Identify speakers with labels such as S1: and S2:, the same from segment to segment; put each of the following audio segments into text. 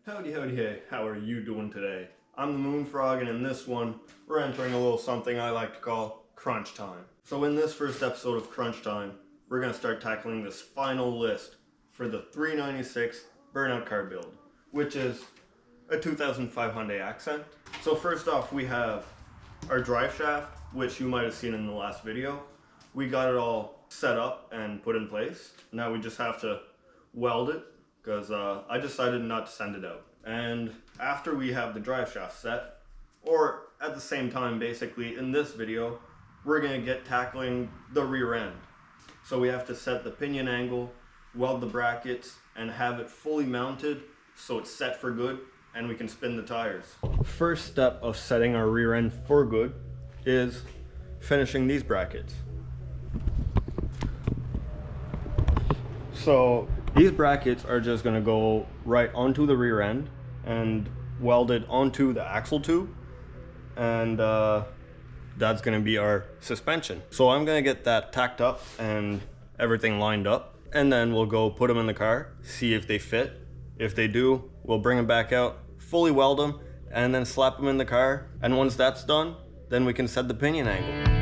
S1: Howdy, howdy, hey, how are you doing today? I'm the Moon Frog, and in this one, we're entering a little something I like to call crunch time. So in this first episode of crunch time, we're going to start tackling this final list for the 396 Burnout car build, which is a 2005 Hyundai Accent. So first off, we have our Driveshaft, which you might have seen in the last video. We got it all set up and put in place. Now we just have to weld it, because I decided not to send it out. And after we have the drive shaft set, or at the same time basically in this video, we're going to get tackling the rear end. So we have to set the pinion angle, weld the brackets, and have it fully mounted so it's set for good and we can spin the tires. First step of setting our rear end for good is finishing these brackets. So these brackets are just going to go right onto the rear end and welded onto the axle tube, and that's going to be our suspension. So I'm going to get that tacked up and everything lined up, and then we'll go put them in the car, see if they fit. If they do, we'll bring them back out, fully weld them, and then slap them in the car. And once that's done, then we can set the pinion angle.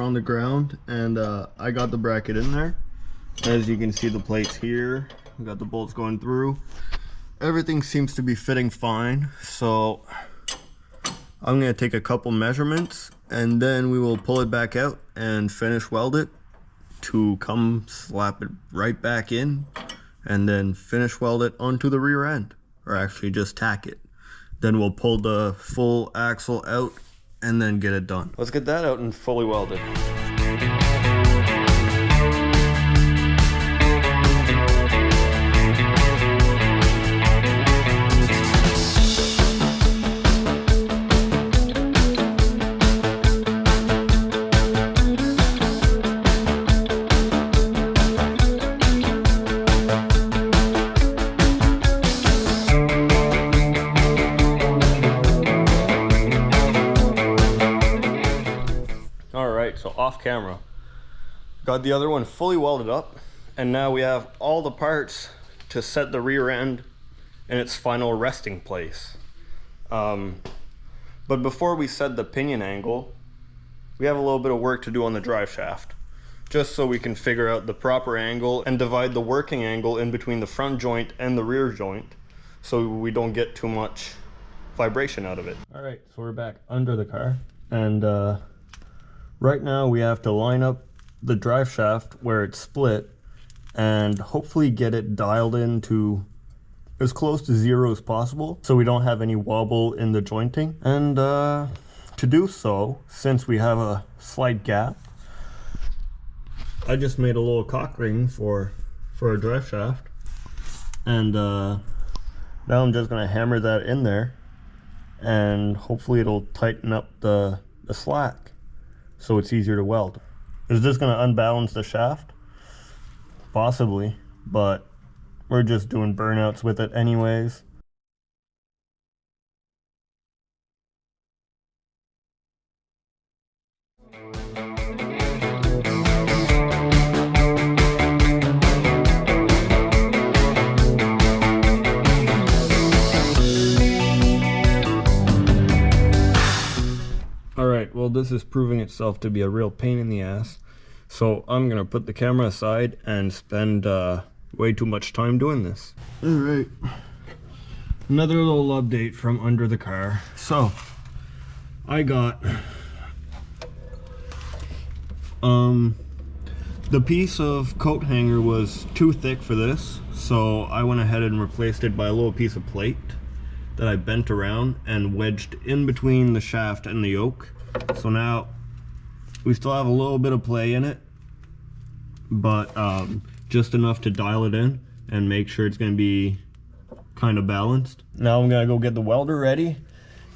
S1: On the ground, and I got the bracket in there. As you can see, the plates here, we got the bolts going through. Everything seems to be fitting fine, so I'm going to take a couple measurements and then we will pull it back out and finish weld it to come slap it right back in, and then finish weld it onto the rear end, or actually just tack it. Then we'll pull the full axle out and then get it done. Let's get that out and fully weld it. So off camera, got the other one fully welded up, and now we have all the parts to set the rear end in its final resting place. But before we set the pinion angle, we have a little bit of work to do on the drive shaft, just so we can figure out the proper angle and divide the working angle in between the front joint and the rear joint, so we don't get too much vibration out of it. All right, so we're back under the car, and right now we have to line up the drive shaft where it's split and hopefully get it dialed into as close to zero as possible so we don't have any wobble in the jointing. And to do so, since we have a slight gap, I just made a little cock ring for a drive shaft, and now I'm just going to hammer that in there, and hopefully it'll tighten up the slack so it's easier to weld. Is this going to unbalance the shaft? Possibly, but we're just doing burnouts with it anyways. Alright, well, this is proving itself to be a real pain in the ass, so I'm gonna put the camera aside and spend way too much time doing this. Alright, another little update from under the car. So I got the piece of coat hanger was too thick for this, so I went ahead and replaced it by a little piece of plate that I bent around and wedged in between the shaft and the yoke. So now we still have a little bit of play in it, but just enough to dial it in. and make sure it's going to be kind of balanced. Now I'm going to go get the welder ready,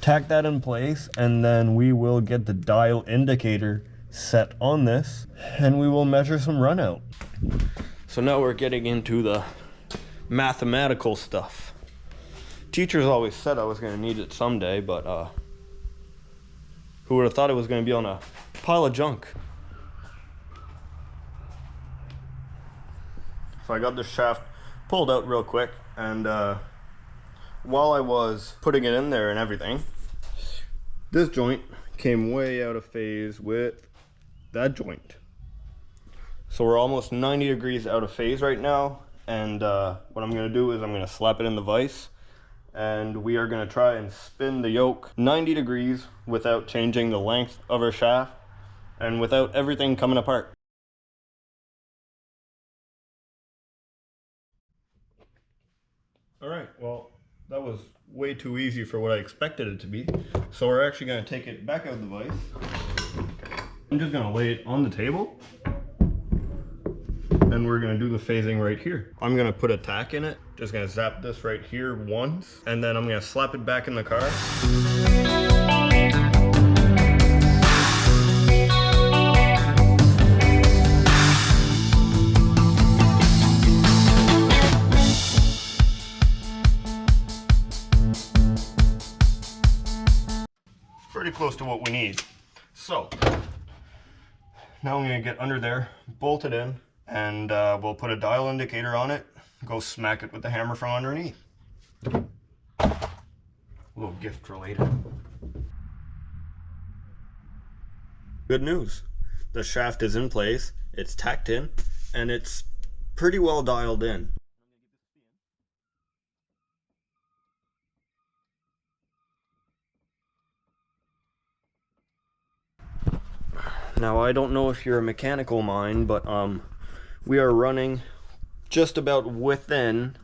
S1: tack that in place, and then we will get the dial indicator set on this and we will measure some run out. So now we're getting into the mathematical stuff. Teachers always said I was going to need it someday, but who would have thought it was going to be on a pile of junk. So I got this shaft pulled out real quick, and while I was putting it in there and everything, this joint came way out of phase with that joint. So we're almost 90 degrees out of phase right now, and what I'm going to do is I'm going to slap it in the vise, and we are going to try and spin the yoke 90 degrees without changing the length of our shaft and without everything coming apart. Alright, well, that was way too easy for what I expected it to be. So we're actually going to take it back out of the vise. I'm just going to lay it on the table, and we're going to do the phasing right here. I'm going to put a tack in it, just going to zap this right here once, and then I'm going to slap it back in the car. Pretty close to what we need. So now I'm going to get under there, bolt it in, and we'll put a dial indicator on it, go smack it with the hammer from underneath. A little gift related. Good news. The shaft is in place, it's tacked in, and it's pretty well dialed in. Now, I don't know if you're a mechanical mind, but we are running just about within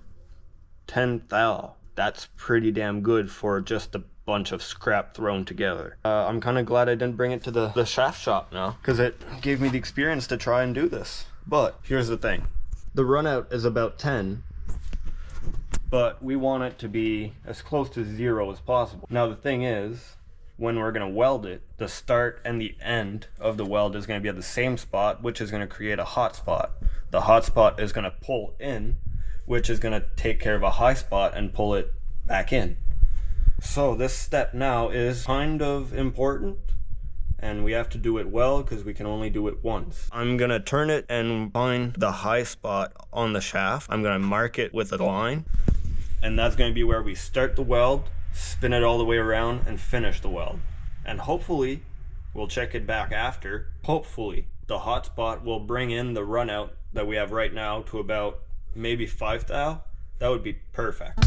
S1: 10 thou. That's pretty damn good for just a bunch of scrap thrown together. I'm kind of glad I didn't bring it to the shaft shop now, because it gave me the experience to try and do this. But here's the thing. The run out is about 10, but we want it to be as close to 0 as possible. Now the thing is, when we're going to weld it, the start and the end of the weld is going to be at the same spot, which is going to create a hot spot. The hot spot is going to pull in, which is going to take care of a high spot and pull it back in. So this step now is kind of important, and we have to do it well because we can only do it once. I'm going to turn it and find the high spot on the shaft. I'm going to mark it with a line, and that's going to be where we start the weld, spin it all the way around, and finish the weld. And hopefully, we'll check it back after. Hopefully, the hot spot will bring in the run out that we have right now to about maybe 5 thou. That would be perfect.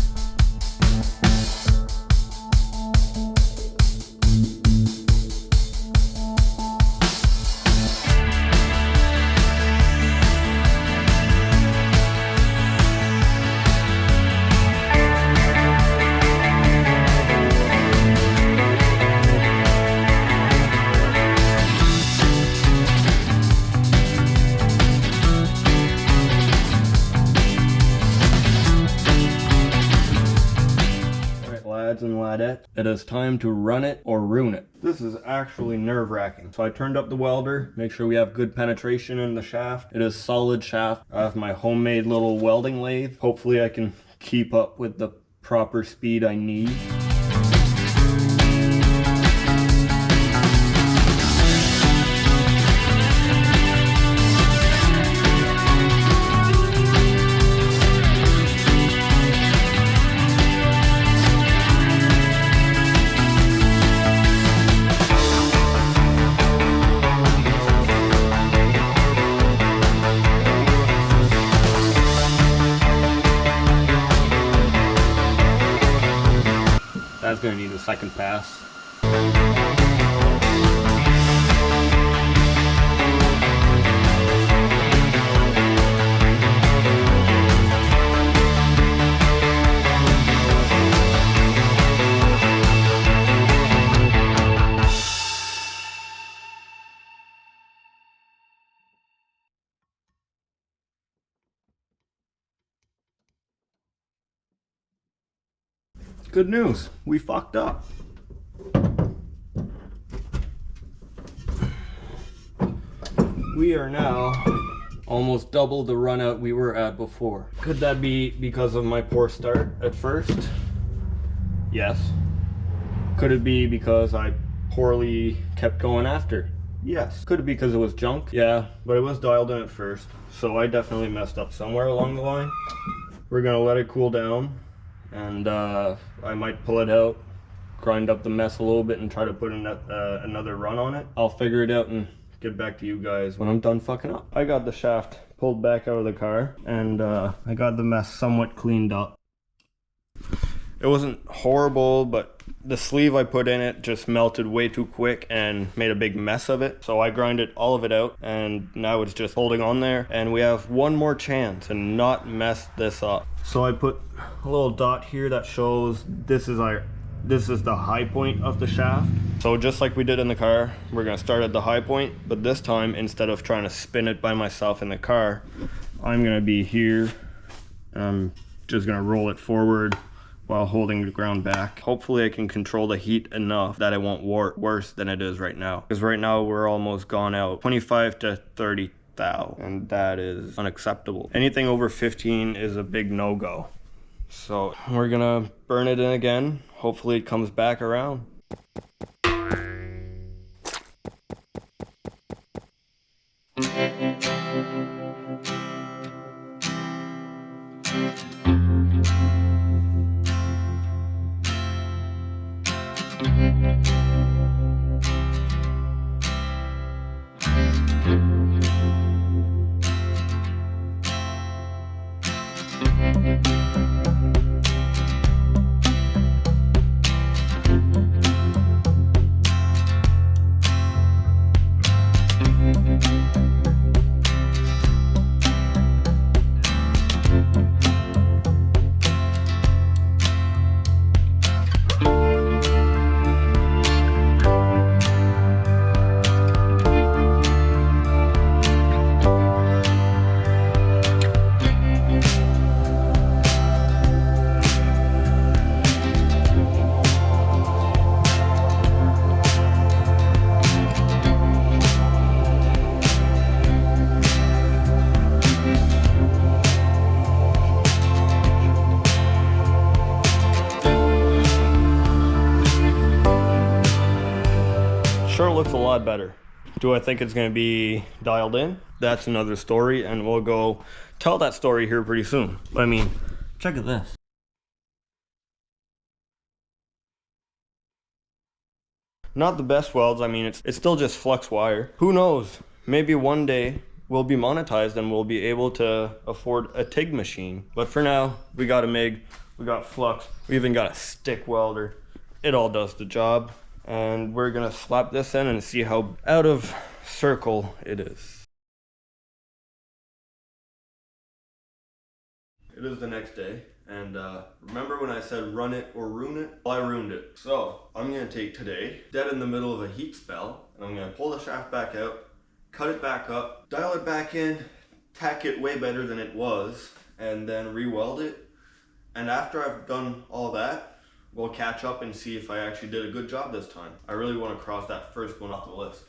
S1: And ladette, it is time to run it or ruin it. This is actually nerve-wracking. So I turned up the welder, make sure we have good penetration in the shaft. It is solid shaft. I have my homemade little welding lathe. Hopefully I can keep up with the proper speed I need. That's going to need a second pass. Good news, we fucked up. We are now almost double the run out we were at before. Could that be because of my poor start at first? Yes. Could it be because I poorly kept going after? Yes. Could it be because it was junk? Yeah, but it was dialed in at first, so I definitely messed up somewhere along the line. We're gonna let it cool down, and I might pull it out, grind up the mess a little bit, and try to put another run on it. I'll figure it out and get back to you guys when I'm done fucking up. I got the shaft pulled back out of the car, and I got the mess somewhat cleaned up. It wasn't horrible, but the sleeve I put in it just melted way too quick and made a big mess of it. So I grinded all of it out, and now it's just holding on there, and we have one more chance to not mess this up. So I put a little dot here that shows this is the high point of the shaft. So just like we did in the car, we're gonna start at the high point, but this time, instead of trying to spin it by myself in the car, I'm gonna be here, and I'm just gonna roll it forward while holding the ground back. Hopefully I can control the heat enough that it won't warp worse than it is right now. Because right now we're almost gone out 25 to 30 thou, and that is unacceptable. Anything over 15 is a big no-go. So we're gonna burn it in again. Hopefully it comes back around. Sure looks a lot better. Do I think it's going to be dialed in? That's another story, and we'll go tell that story here pretty soon. But I mean, check at this. Not the best welds. I mean, it's still just flux wire. Who knows? Maybe one day we'll be monetized and we'll be able to afford a TIG machine. But for now, we got a MIG, we got flux, we even got a stick welder. It all does the job. And we're gonna slap this in and see how out of circle it is. It is the next day, and remember when I said run it or ruin it? Well, I ruined it. So I'm gonna take today, dead in the middle of a heat spell, and I'm gonna pull the shaft back out, cut it back up, dial it back in, tack it way better than it was, and then re-weld it. And after I've done all that, we'll catch up and see if I actually did a good job this time. I really want to cross that first one off the list.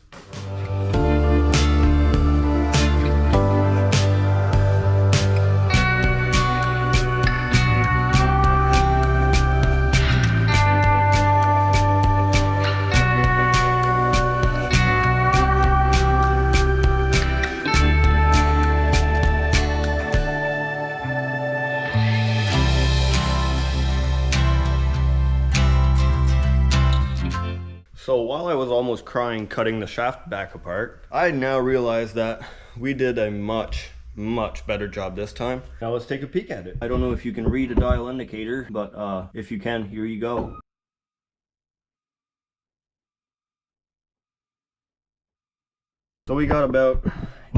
S1: So while I was almost crying cutting the shaft back apart, I now realize that we did a much better job this time. Now let's take a peek at it. I don't know if you can read a dial indicator, but if you can, here you go. So we got about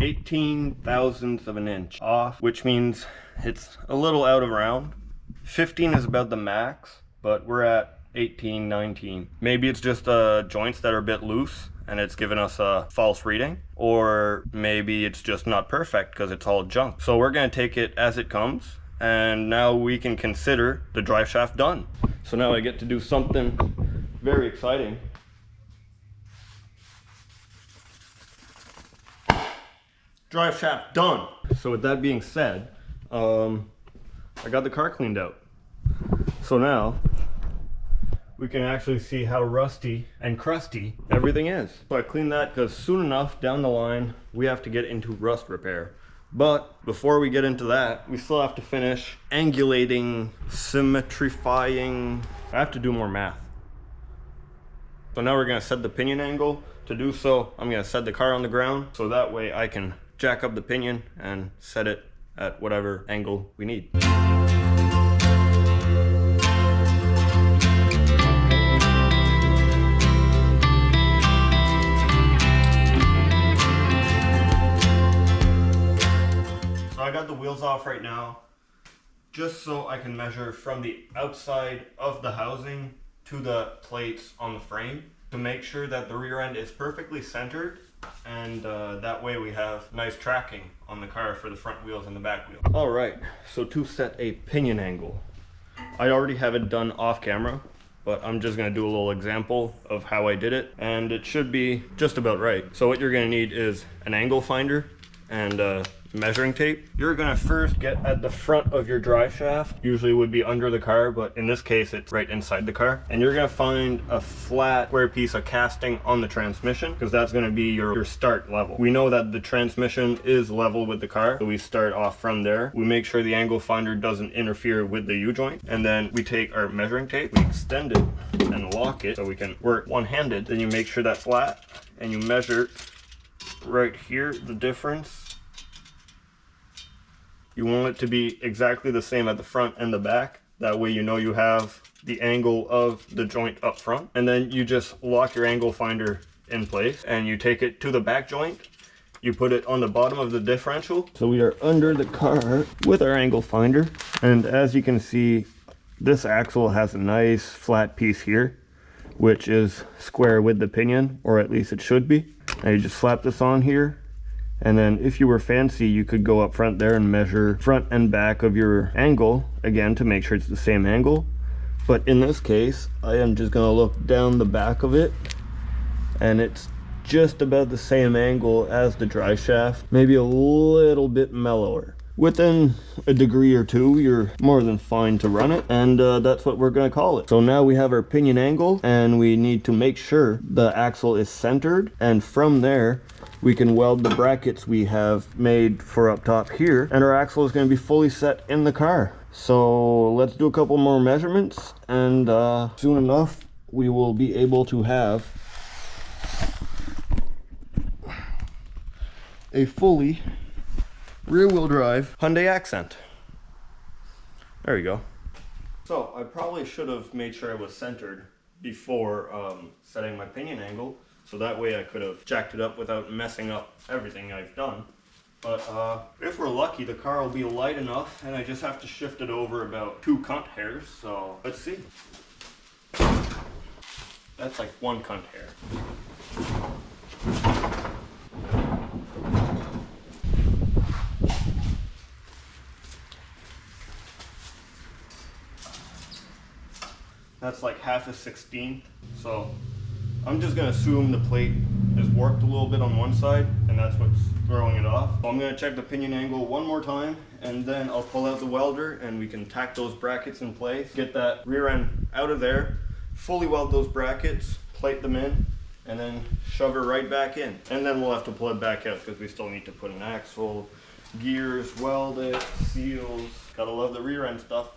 S1: 18 thousandths of an inch off, which means it's a little out of round. 15 is about the max, but we're at 18, 19. Maybe it's just joints that are a bit loose and it's given us a false reading, or maybe it's just not perfect because it's all junk. So we're going to take it as it comes, and now we can consider the drive shaft done. So now I get to do something very exciting. Drive shaft done. So with that being said, I got the car cleaned out. So now we can actually see how rusty and crusty everything is. So I cleaned that because soon enough down the line we have to get into rust repair. But before we get into that, we still have to finish angulating, symmetrifying. I have to do more math. So now we're gonna set the pinion angle. To do so, I'm gonna set the car on the ground so that way I can jack up the pinion and set it at whatever angle we need. I got the wheels off right now, just so I can measure from the outside of the housing to the plates on the frame to make sure that the rear end is perfectly centered, and that way we have nice tracking on the car for the front wheels and the back wheels. All right, so to set a pinion angle, I already have it done off camera, but I'm just gonna do a little example of how I did it, and it should be just about right. So what you're gonna need is an angle finder and measuring tape. You're gonna first get at the front of your drive shaft. Usually would be under the car, but in this case it's right inside the car. And you're gonna find a flat square piece of casting on the transmission, because that's gonna be your start level. We know that the transmission is level with the car, so we start off from there. We make sure the angle finder doesn't interfere with the U-joint, and then we take our measuring tape, we extend it and lock it so we can work one-handed. Then you make sure that's flat and you measure right here the difference. You want it to be exactly the same at the front and the back. That way you know you have the angle of the joint up front. And then you just lock your angle finder in place and you take it to the back joint. You put it on the bottom of the differential. So we are under the car with our angle finder. And as you can see, this axle has a nice flat piece here, which is square with the pinion, or at least it should be. Now you just slap this on here. And then if you were fancy, you could go up front there and measure front and back of your angle, again, to make sure it's the same angle. But in this case, I am just gonna look down the back of it, and it's just about the same angle as the drive shaft, maybe a little bit mellower. Within a degree or two, you're more than fine to run it, and that's what we're gonna call it. So now we have our pinion angle, and we need to make sure the axle is centered, and from there, we can weld the brackets we have made for up top here, and our axle is going to be fully set in the car. So let's do a couple more measurements, and soon enough we will be able to have a fully rear-wheel drive Hyundai Accent. There you go. So I probably should have made sure I was centered before setting my pinion angle, so that way I could have jacked it up without messing up everything I've done. But if we're lucky, the car will be light enough, and I just have to shift it over about 2 cunt hairs. So let's see. That's like 1 cunt hair. That's like 1/2 16th. So I'm just gonna assume the plate is warped a little bit on one side, and that's what's throwing it off. So I'm gonna check the pinion angle one more time, and then I'll pull out the welder and we can tack those brackets in place, get that rear end out of there, fully weld those brackets, plate them in, and then shove her right back in. And then we'll have to pull it back out because we still need to put an axle, gears, weld it, seals. Gotta love the rear end stuff.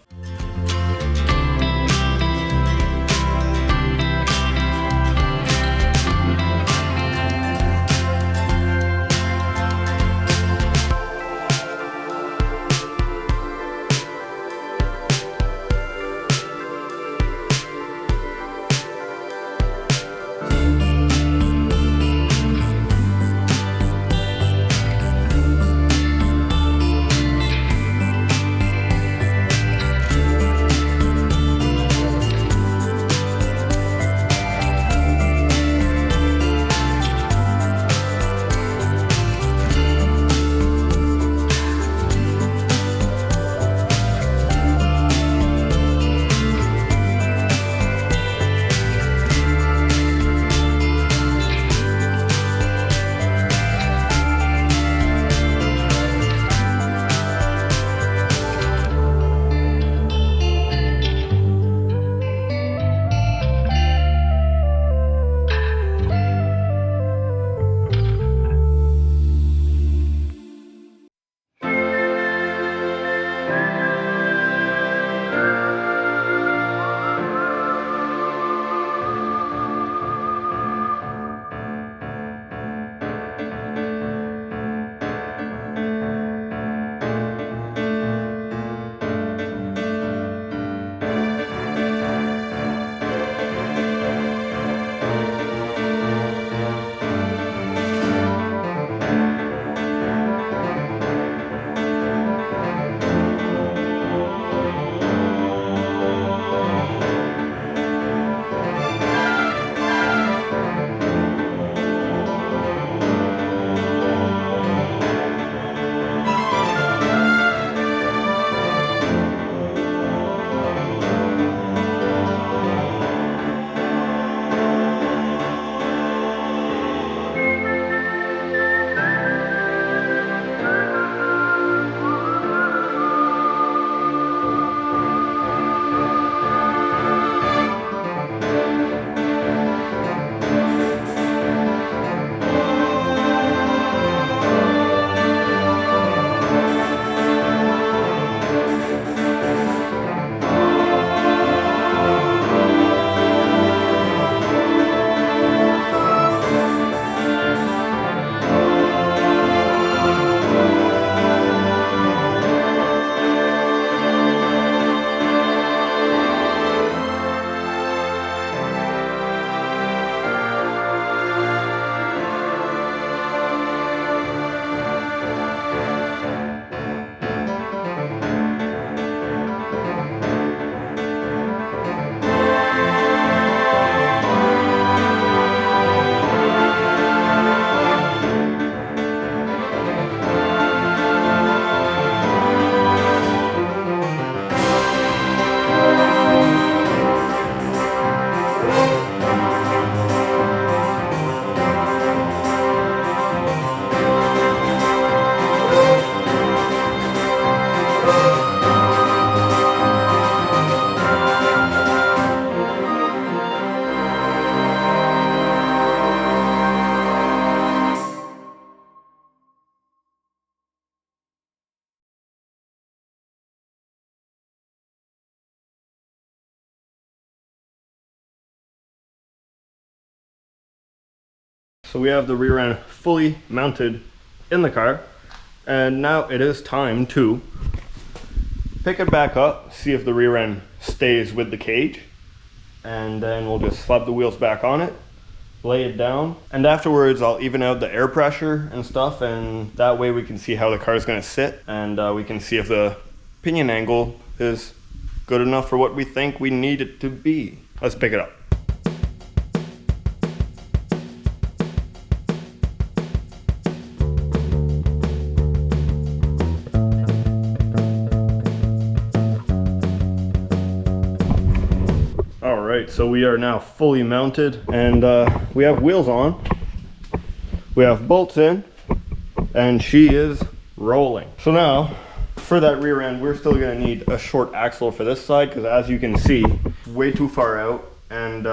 S1: So we have the rear end fully mounted in the car, and now it is time to pick it back up, see if the rear end stays with the cage, and then we'll just slap the wheels back on it, lay it down, and afterwards I'll even out the air pressure and stuff, and that way we can see how the car is going to sit, and we can see if the pinion angle is good enough for what we think we need it to be. Let's pick it up. Alright, so we are now fully mounted, and we have wheels on, we have bolts in, and she is rolling. So now, for that rear end, we're still going to need a short axle for this side, because as you can see, way too far out, and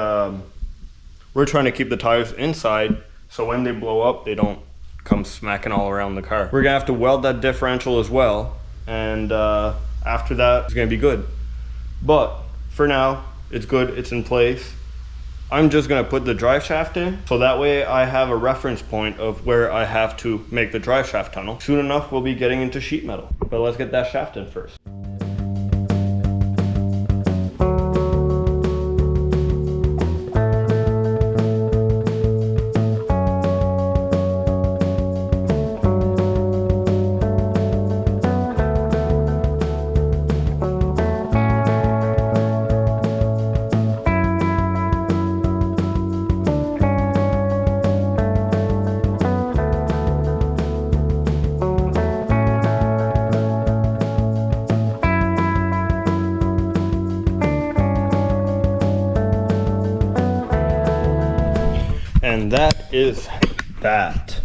S1: we're trying to keep the tires inside, so when they blow up, they don't come smacking all around the car. We're going to have to weld that differential as well, and after that, it's going to be good. But for now, it's good, it's in place. I'm just gonna put the drive shaft in, so that way I have a reference point of where I have to make the drive shaft tunnel. Soon enough, we'll be getting into sheet metal, but let's get that shaft in first. And that is that.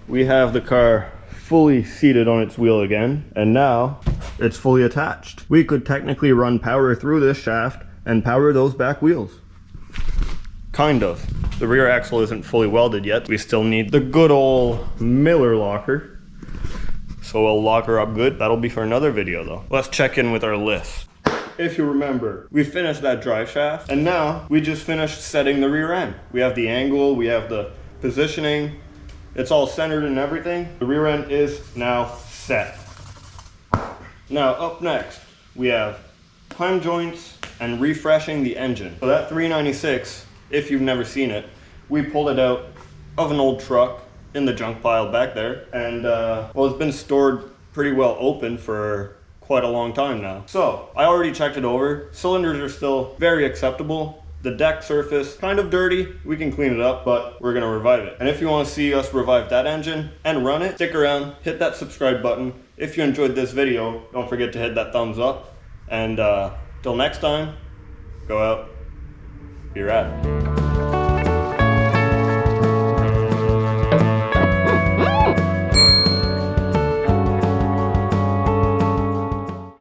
S1: We have the car fully seated on its wheel again, and now it's fully attached. We could technically run power through this shaft and power those back wheels. Kind of. The rear axle isn't fully welded yet. We still need the good old Miller locker. So we'll lock her up good. That'll be for another video though. Let's check in with our list. If you remember, we finished that drive shaft, and now we just finished setting the rear end. We have the angle, we have the positioning, it's all centered and everything. The rear end is now set. Now up next, we have prime joints and refreshing the engine. So that 396, if you've never seen it, we pulled it out of an old truck in the junk pile back there, and well, it's been stored pretty well open for quite a long time now. So I already checked it over. Cylinders are still very acceptable. The deck surface kind of dirty. We can clean it up, but we're gonna revive it. And if you want to see us revive that engine and run it, stick around, hit that subscribe button. If you enjoyed this video, don't forget to hit that thumbs up. And till next time, go out, be rad.